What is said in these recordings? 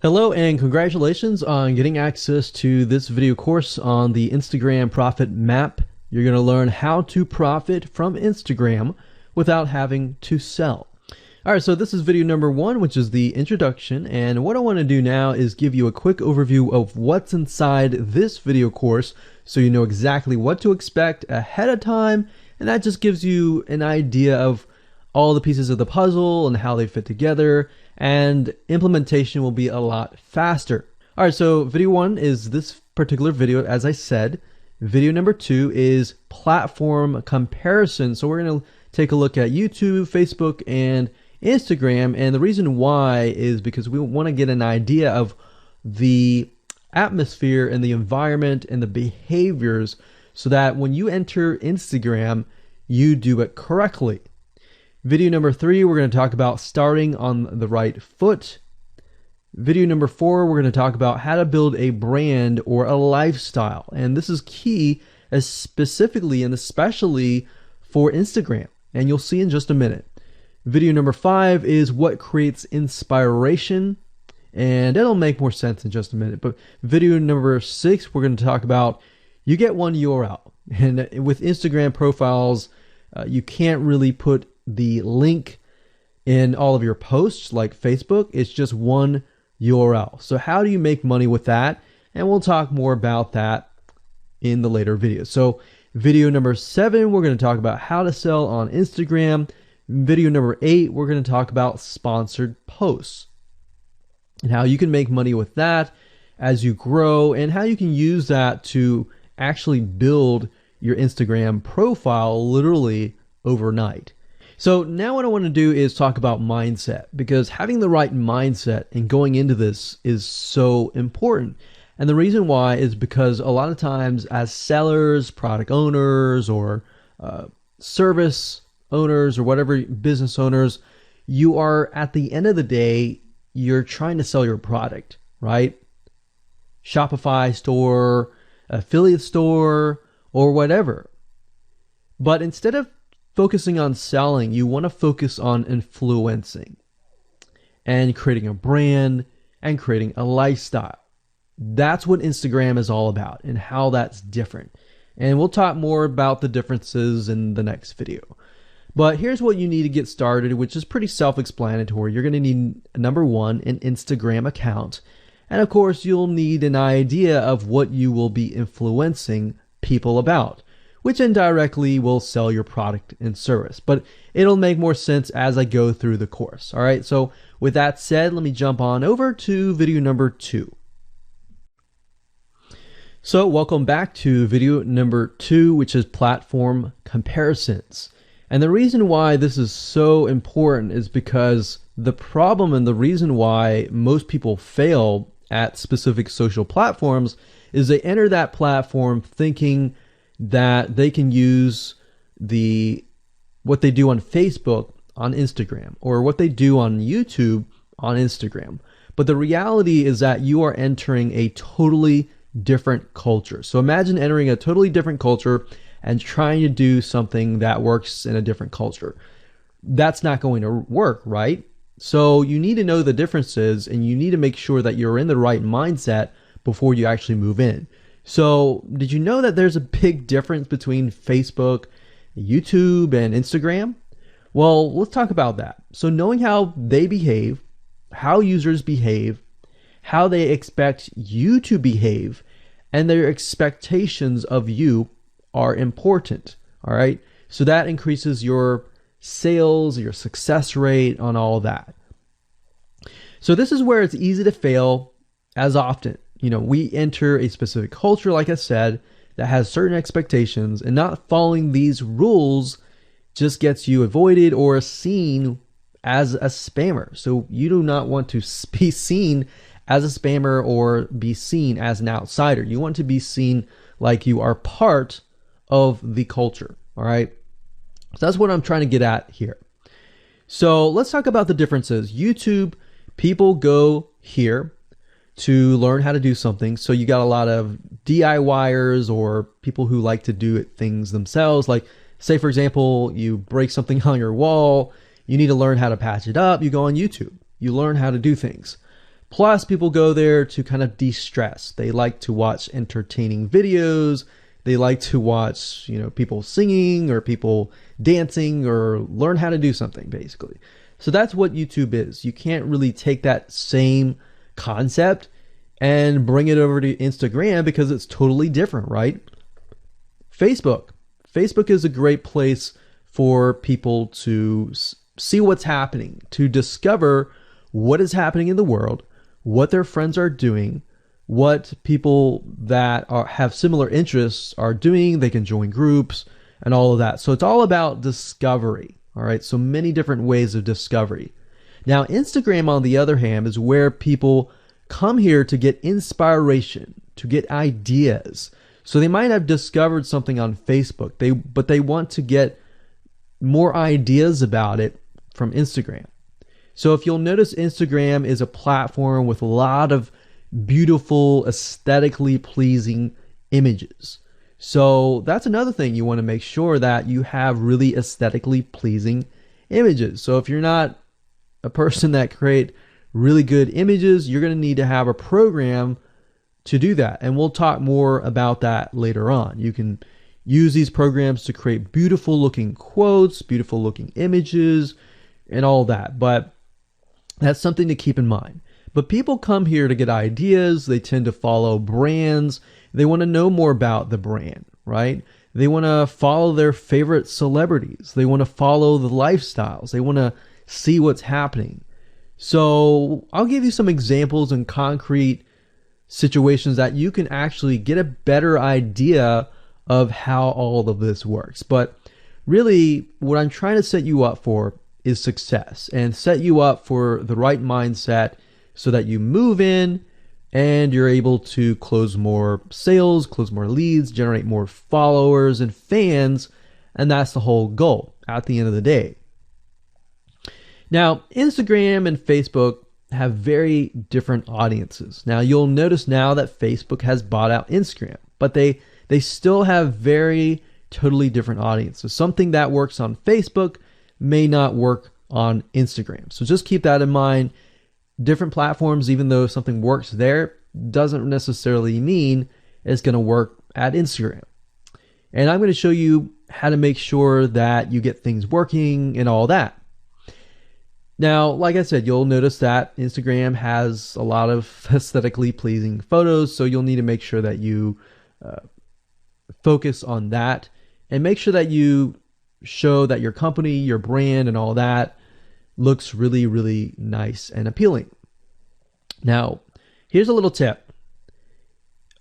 Hello and congratulations on getting access to this video course on the Instagram Profit Map. You're going to learn how to profit from Instagram without having to sell. All right, so this is video number 1, which is the introduction. And what I want to do now is give you a quick overview of what's inside this video course so you know exactly what to expect ahead of time. And that just gives you an idea of all the pieces of the puzzle and how they fit together, and implementation will be a lot faster. All right, so video 1 is this particular video, as I said. Video number 2 is platform comparison. So we're going to take a look at YouTube, Facebook, and Instagram. And the reason why is because we want to get an idea of the atmosphere and the environment and the behaviors so that when you enter Instagram, you do it correctly. Video number 3, we're going to talk about starting on the right foot. Video number 4, we're going to talk about how to build a brand or a lifestyle. And this is key, as specifically and especially for Instagram. And you'll see in just a minute. Video number 5 is what creates inspiration. And it'll make more sense in just a minute. But video number 6, we're going to talk about you get one URL. And with Instagram profiles, you can't really put the link in all of your posts like Facebook. It's just one URL. So how do you make money with that? And we'll talk more about that in the later videos. So video number 7, we're going to talk about how to sell on Instagram. Video number 8, we're going to talk about sponsored posts and how you can make money with that as you grow, and how you can use that to actually build your Instagram profile literally overnight. So now what I want to do is talk about mindset, because having the right mindset and going into this is so important. And the reason why is because a lot of times as sellers, product owners, or service owners, or whatever, business owners, you are, at the end of the day, you're trying to sell your product, right? Shopify store, affiliate store, or whatever. But instead of focusing on selling, you want to focus on influencing and creating a brand and creating a lifestyle. That's what Instagram is all about and how that's different. And we'll talk more about the differences in the next video. But here's what you need to get started, which is pretty self-explanatory. You're going to need, number 1, an Instagram account. And of course, you'll need an idea of what you will be influencing people about, which indirectly will sell your product and service. But it'll make more sense as I go through the course. All right, so with that said, let me jump on over to video number 2. So welcome back to video number 2, which is platform comparisons. And the reason why this is so important is because the problem and the reason why most people fail at specific social platforms is they enter that platform thinking that they can use what they do on Facebook on Instagram, or what they do on YouTube on Instagram. But the reality is that you are entering a totally different culture. So imagine entering a totally different culture and trying to do something that works in a different culture. That's not going to work, right? So you need to know the differences, and you need to make sure that you're in the right mindset before you actually move in. So did you know that there's a big difference between Facebook, YouTube, and Instagram? Well, let's talk about that. So knowing how they behave, how users behave, how they expect you to behave, and their expectations of you are important. All right. So that increases your sales, your success rate on all of that. So this is where it's easy to fail as often. You know, we enter a specific culture, like I said, that has certain expectations, and not following these rules just gets you avoided or seen as a spammer. So you do not want to be seen as a spammer or be seen as an outsider. You want to be seen like you are part of the culture. All right. So that's what I'm trying to get at here. So let's talk about the differences. YouTube, people go here to learn how to do something. So you got a lot of DIYers, or people who like to do things themselves. Like, say, for example, you break something on your wall, you need to learn how to patch it up. You go on YouTube, you learn how to do things. Plus, people go there to kind of de-stress. They like to watch entertaining videos. They like to watch, people singing or people dancing or learn how to do something, basically. So that's what YouTube is. You can't really take that same concept and bring it over to Instagram because it's totally different, right? Facebook. Facebook is a great place for people to see what's happening, to discover what is happening in the world, what their friends are doing, what people that have similar interests are doing. They can join groups and all of that. So it's all about discovery. All right. So many different ways of discovery. Now, Instagram, on the other hand, is where people come here to get inspiration, to get ideas. So they might have discovered something on Facebook, but they want to get more ideas about it from Instagram. So if you'll notice, Instagram is a platform with a lot of beautiful, aesthetically pleasing images. So that's another thing. You want to make sure that you have really aesthetically pleasing images. So if you're not a person that create really good images, you're going to need to have a program to do that. And we'll talk more about that later on. You can use these programs to create beautiful looking quotes, beautiful looking images, and all that. But that's something to keep in mind. But people come here to get ideas. They tend to follow brands. They want to know more about the brand, right? They want to follow their favorite celebrities. They want to follow the lifestyles. They want to see what's happening. So I'll give you some examples and concrete situations that you can actually get a better idea of how all of this works. But really, what I'm trying to set you up for is success, and set you up for the right mindset so that you move in and you're able to close more sales, close more leads, generate more followers and fans. And that's the whole goal at the end of the day. Now, Instagram and Facebook have very different audiences. Now, you'll notice now that Facebook has bought out Instagram, but they still have very totally different audiences. Something that works on Facebook may not work on Instagram. So just keep that in mind. Different platforms, even though something works there, doesn't necessarily mean it's going to work at Instagram. And I'm going to show you how to make sure that you get things working and all that. Now, like I said, you'll notice that Instagram has a lot of aesthetically pleasing photos, so you'll need to make sure that you focus on that and make sure that you show that your company, your brand, and all that looks really, really nice and appealing. Now, here's a little tip.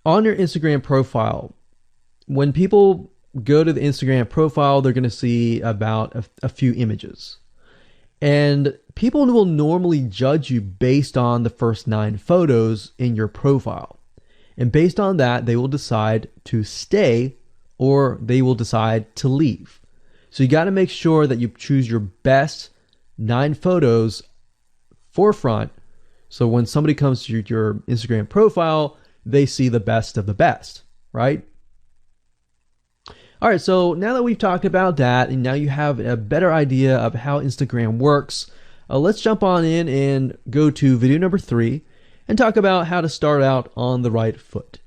On your Instagram profile, when people go to the Instagram profile, they're going to see about a few images. And people will normally judge you based on the first 9 photos in your profile. And based on that, they will decide to stay or they will decide to leave. So you got to make sure that you choose your best 9 photos forefront. So when somebody comes to your Instagram profile, they see the best of the best, right? All right, so now that we've talked about that, and now you have a better idea of how Instagram works, let's jump on in and go to video number 3 and talk about how to start out on the right foot.